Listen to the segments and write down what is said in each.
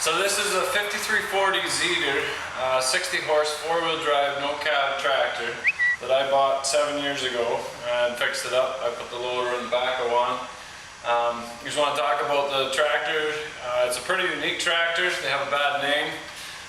So this is a 5340 Zetor, 60 horse, 4-wheel drive, no cab tractor that I bought 7 years ago and fixed it up. I put the loader and backhoe on. Just want to talk about the tractor. It's a pretty unique tractor. They have a bad name.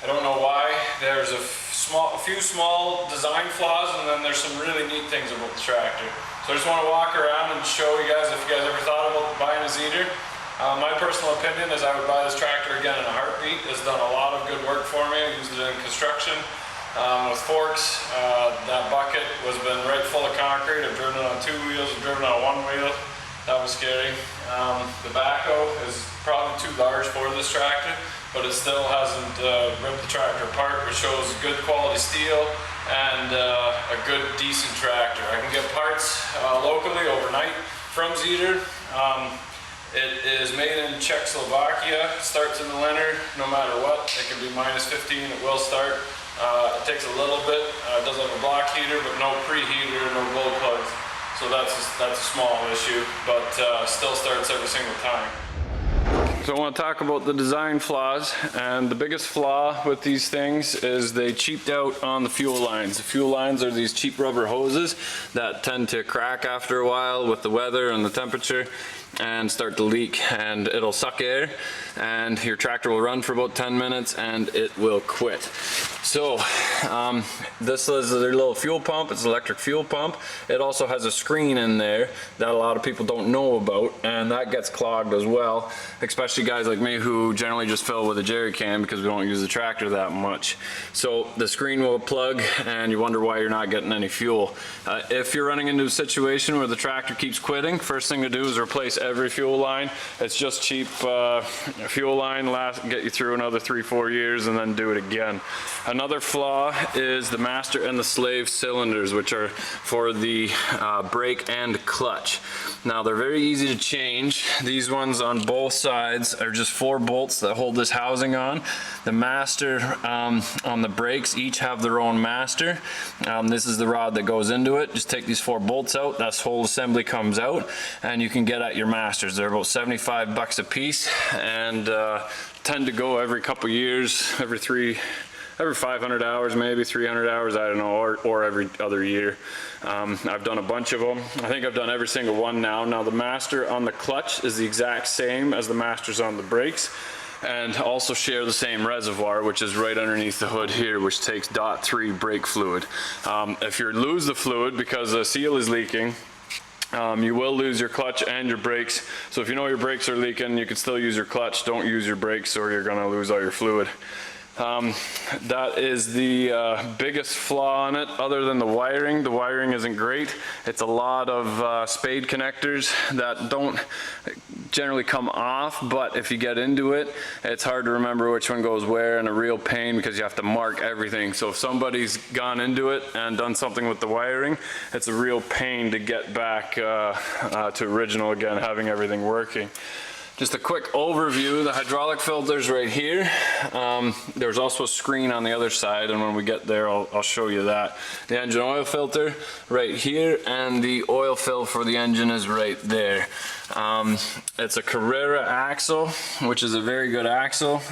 I don't know why. There's a few small design flaws, and then there's some really neat things about the tractor. So I just want to walk around and show you guys if you guys ever thought about buying a Zetor. My personal opinion is I would buy this tractor again in a heartbeat. It's done a lot of good work for me. I used it in construction with forks. That bucket was been right full of concrete. I've driven it on 2 wheels, I've driven it on 1 wheel. That was scary. The backhoe is probably too large for this tractor, but it still hasn't ripped the tractor apart, which shows good quality steel and a good, decent tractor. I can get parts locally overnight from Zetor. It is made in Czechoslovakia. It starts in the winter, no matter what. It can be -15, it will start. It takes a little bit. It does have a block heater, but no preheater, no glow plugs. So that's a small issue, but still starts every single time. So I want to talk about the design flaws, and the biggest flaw with these things is they cheaped out on the fuel lines. The fuel lines are these cheap rubber hoses that tend to crack after a while with the weather and the temperature and start to leak, and it'll suck air, and your tractor will run for about 10 minutes and it will quit. So this is their little fuel pump. It's an electric fuel pump. It also has a screen in there that a lot of people don't know about, and that gets clogged as well, especially guys like me who generally just fill with a jerry can because we don't use the tractor that much. So the screen will plug and you wonder why you're not getting any fuel. If you're running into a situation where the tractor keeps quitting, first thing to do is replace every fuel line. It's just cheap fuel line, get you through another 3-4 years, and then do it again. Another flaw is the master and the slave cylinders, which are for the brake and clutch. Now they're very easy to change. These ones on both sides are just 4 bolts that hold this housing on. The master on the brakes each have their own master. This is the rod that goes into it. Just take these 4 bolts out. That whole assembly comes out, and you can get at your masters. They're about 75 bucks a piece, and tend to go every couple years, every 500 hours, maybe 300 hours, I don't know, or every other year. I've done a bunch of them. I think I've done every single one now. Now the master on the clutch is the exact same as the masters on the brakes, and also share the same reservoir, which is right underneath the hood here, which takes .3 brake fluid. If you lose the fluid because the seal is leaking, you will lose your clutch and your brakes. So if you know your brakes are leaking, you can still use your clutch. Don't use your brakes or you're gonna lose all your fluid. That is the biggest flaw on it. Other than the wiring isn't great. It's a lot of spade connectors that don't generally come off, but if you get into it, it's hard to remember which one goes where, and a real pain because you have to mark everything. So if somebody's gone into it and done something with the wiring, it's a real pain to get back to original again, having everything working. Just a quick overview, the hydraulic filter's right here. There's also a screen on the other side, and when we get there, I'll show you that. The engine oil filter right here, and the oil fill for the engine is right there. It's a Carrera axle, which is a very good axle,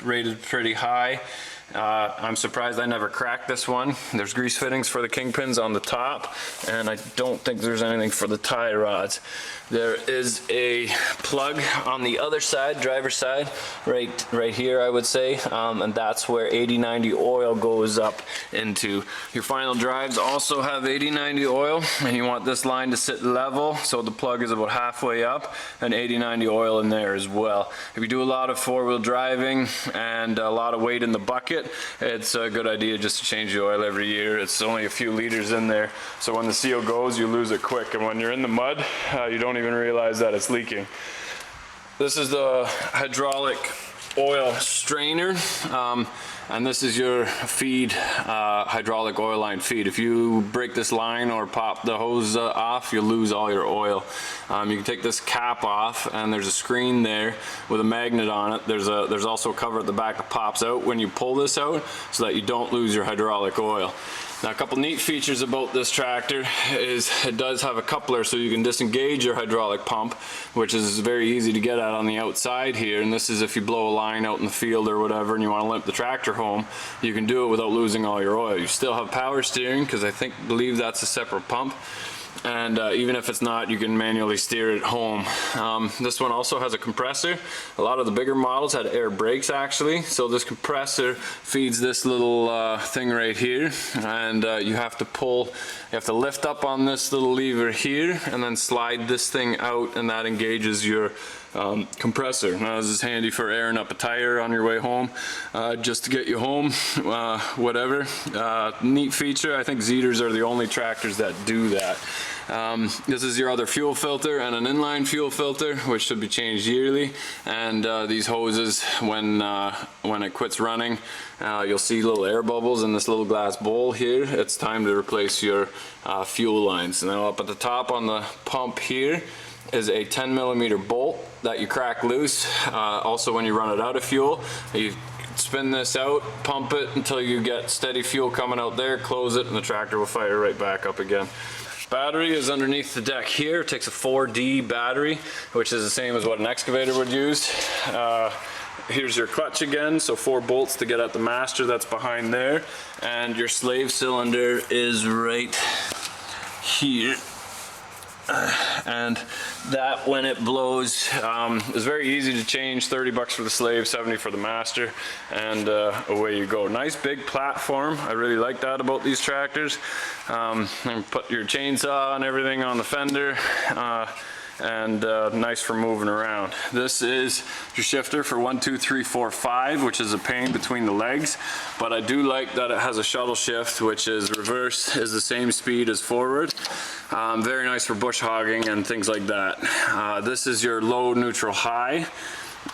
rated pretty high. I'm surprised I never cracked this one. There's grease fittings for the kingpins on the top, and I don't think there's anything for the tie rods. There is a plug on the other side, driver's side, right here I would say, and that's where 80/90 oil goes up into. Your final drives also have 80/90 oil, and you want this line to sit level, so the plug is about halfway up, and 80/90 oil in there as well. If you do a lot of 4-wheel driving and a lot of weight in the bucket, it's a good idea just to change the oil every year. It's only a few liters in there, so when the seal goes, you lose it quick, and when you're in the mud, you don't even realize that it's leaking. This is the hydraulic oil strainer, and this is your feed, hydraulic oil line feed. If you break this line or pop the hose off, you lose all your oil. You can take this cap off, and there's a screen there with a magnet on it. There's also a cover at the back that pops out when you pull this out, so that you don't lose your hydraulic oil. Now, a couple neat features about this tractor is it does have a coupler, so you can disengage your hydraulic pump, which is very easy to get at on the outside here. And this is if you blow a line out in the field or whatever and you want to limp the tractor home, you can do it without losing all your oil. You still have power steering, because I believe that's a separate pump. And even if it's not, you can manually steer it home. This one also has a compressor. A lot of the bigger models had air brakes actually. So this compressor feeds this little thing right here, and you have to lift up on this little lever here and then slide this thing out, and that engages your compressor. Now, this is handy for airing up a tire on your way home, just to get you home, whatever. Neat feature. I think Zetors are the only tractors that do that. This is your other fuel filter and an inline fuel filter, which should be changed yearly. And these hoses, when it quits running, you'll see little air bubbles in this little glass bowl here. It's time to replace your fuel lines. Now, up at the top on the pump here is a 10mm bolt that you crack loose. Also, when you run it out of fuel, you spin this out, pump it until you get steady fuel coming out there, close it, and the tractor will fire right back up again. Battery is underneath the deck here. It takes a 4D battery, which is the same as what an excavator would use. Here's your clutch again, so 4 bolts to get at the master that's behind there, and your slave cylinder is right here. And that, when it blows, is very easy to change. 30 bucks for the slave, 70 for the master, and away you go. Nice big platform. I really like that about these tractors. And put your chainsaw and everything on the fender, and nice for moving around. This is your shifter for 1, 2, 3, 4, 5, which is a pain between the legs, but I do like that it has a shuttle shift, which is reverse is the same speed as forward. Very nice for bush hogging and things like that. This is your low, neutral, high.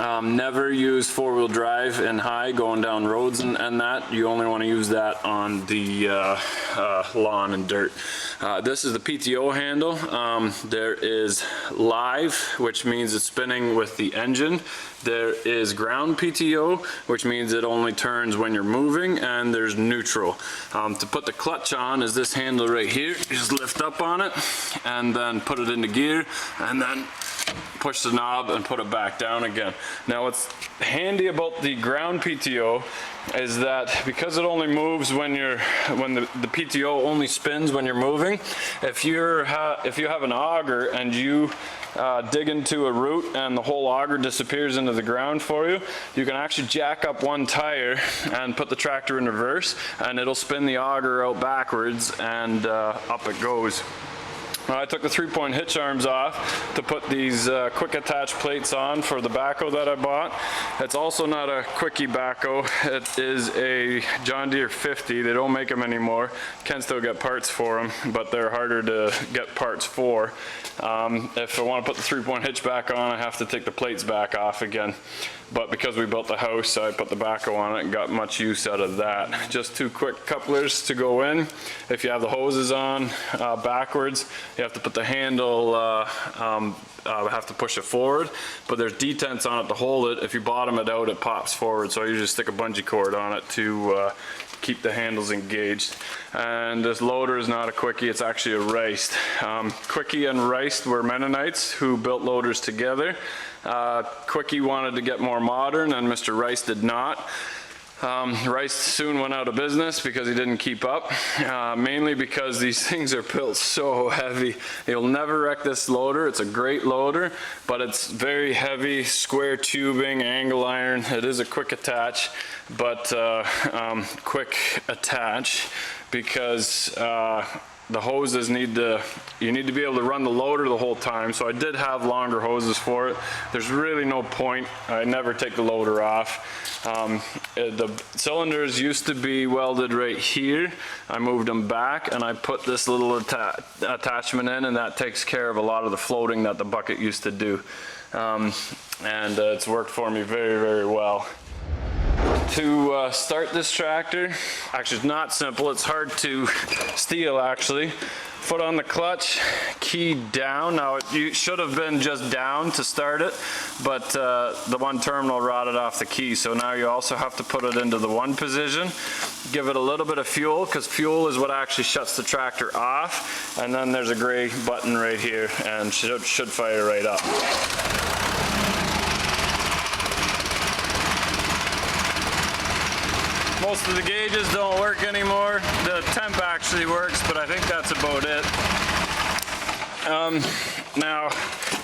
Never use 4-wheel drive in high going down roads and that. You only want to use that on the lawn and dirt. This is the PTO handle. There is live, which means it's spinning with the engine. There is ground PTO, which means it only turns when you're moving, and there's neutral. To put the clutch on is this handle right here. You just lift up on it and then put it into gear, and then push the knob and put it back down again. Now, what's handy about the ground PTO is that because it only moves when the PTO only spins when you're moving. If you have an auger and you dig into a root and the whole auger disappears into the ground for you, you can actually jack up one tire and put the tractor in reverse, and it'll spin the auger out backwards, and up it goes. I took the 3-point hitch arms off to put these quick attach plates on for the backhoe that I bought. It's also not a quickie backhoe. It is a John Deere 50. They don't make them anymore. Can still get parts for them, but they're harder to get parts for. If I want to put the 3-point hitch back on, I have to take the plates back off again. But because we built the house, I put the backhoe on it and got much use out of that. Just 2 quick couplers to go in. If you have the hoses on backwards, you have to put the handle, have to push it forward, but there's detents on it to hold it. If you bottom it out, it pops forward, so I usually stick a bungee cord on it to keep the handles engaged. And this loader is not a quickie, it's actually a riced. Quickie and riced were Mennonites who built loaders together. Quickie wanted to get more modern, and Mr. Rice did not. Rice soon went out of business because he didn't keep up, mainly because these things are built so heavy. You'll never wreck this loader. It's a great loader, but it's very heavy, square tubing, angle iron. It is a quick attach, but quick attach because the hoses you need to be able to run the loader the whole time. So I did have longer hoses for it. There's really no point. I never take the loader off. The cylinders used to be welded right here. I moved them back and I put this little attachment in, and that takes care of a lot of the floating that the bucket used to do. And it's worked for me very, very well. to start this tractor. Actually, it's not simple. It's hard to steal, actually. Foot on the clutch, key down. Now, it should have been just down to start it, but the one terminal rotted off the key. So now you also have to put it into the 1 position. Give it a little bit of fuel, because fuel is what actually shuts the tractor off. And then there's a gray button right here, and should fire right up. Most of the gauges don't work anymore. The temp actually works, but I think that's about it. Now,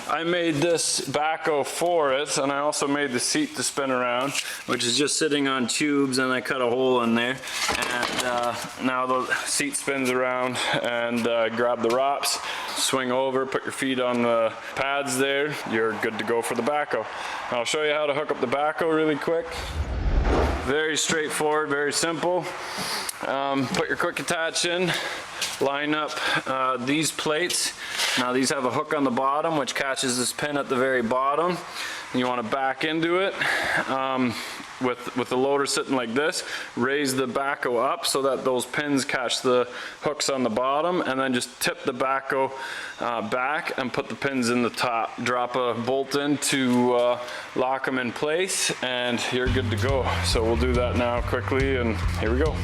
I made this backhoe for it, and I also made the seat to spin around, which is just sitting on tubes, and I cut a hole in there. And now the seat spins around, and grab the ROPS, swing over, put your feet on the pads there. You're good to go for the backhoe. I'll show you how to hook up the backhoe really quick. Very straightforward, very simple. Put your quick attach in, line up these plates. Now these have a hook on the bottom which catches this pin at the very bottom. And you want to back into it with the loader sitting like this. Raise the backhoe up so that those pins catch the hooks on the bottom, and then just tip the backhoe back and put the pins in the top. Drop a bolt in to lock them in place, and you're good to go. So we'll do that now quickly, and here we go.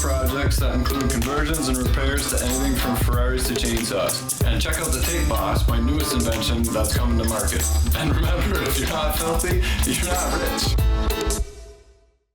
Projects that include conversions and repairs to anything from Ferraris to chainsaws. And check out the Tape Boss, my newest invention that's coming to market. And remember, if you're not filthy, you're not rich.